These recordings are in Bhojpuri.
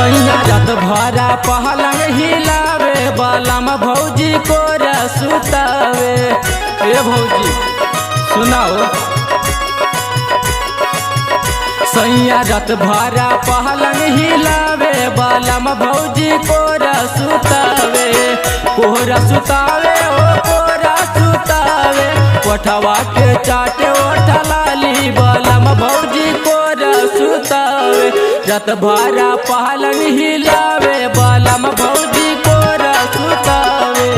सैया रात भरा पहलंग हिलावे बालम भौजी को सुतावे। ए भौजी सुनाओ। सैया रात भरा पहलंग हिलावे बालम भौजी को सुतावे। कोहरा सुतावे ओ कोहरा सुतावे ओठवा के चाटे ओठ लाली बालम भौजी को सुतावे। रात भरा पहलंग हिलावे बालम भौजी को सुतावे।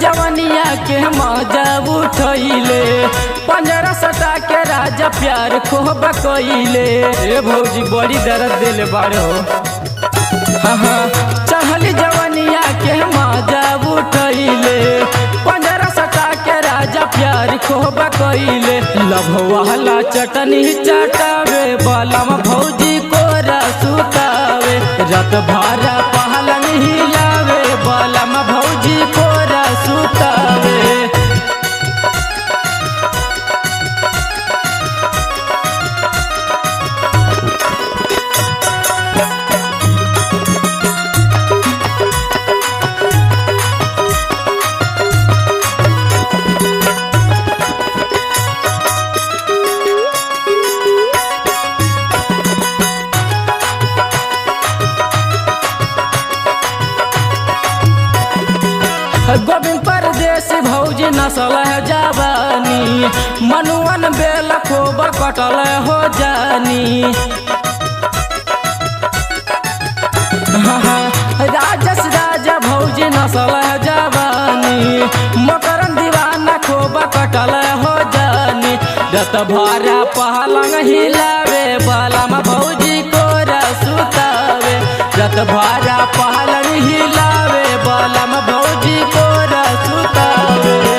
जवनिया के मजा उठैले पंजरा सटा के राजा प्यार को बकैले। ए भौजी बड़ी दर्द दिल बाड़ो। चहली जवनिया के मजा उठैले पंजरा सटा के राजा प्यार को बकैले। लभवाला चटनी चटावे बालम भौजी को सुतावे। रात भरा पहलंग हिलावे बालम भौजी को सुतावे। गोविंद परदेसी भौजी नसल है जवानी मनुअन बेल खूब कटल हो जानी। राजस राजा भौजी नसल है जवानी मकरन दीवाना खूब कटल हो जानी। रात भरा पहलंग हिलावे बालम भौजी को सुतावे। रात भरा पहलंग हिलावे बालम भौजी को सुतावे।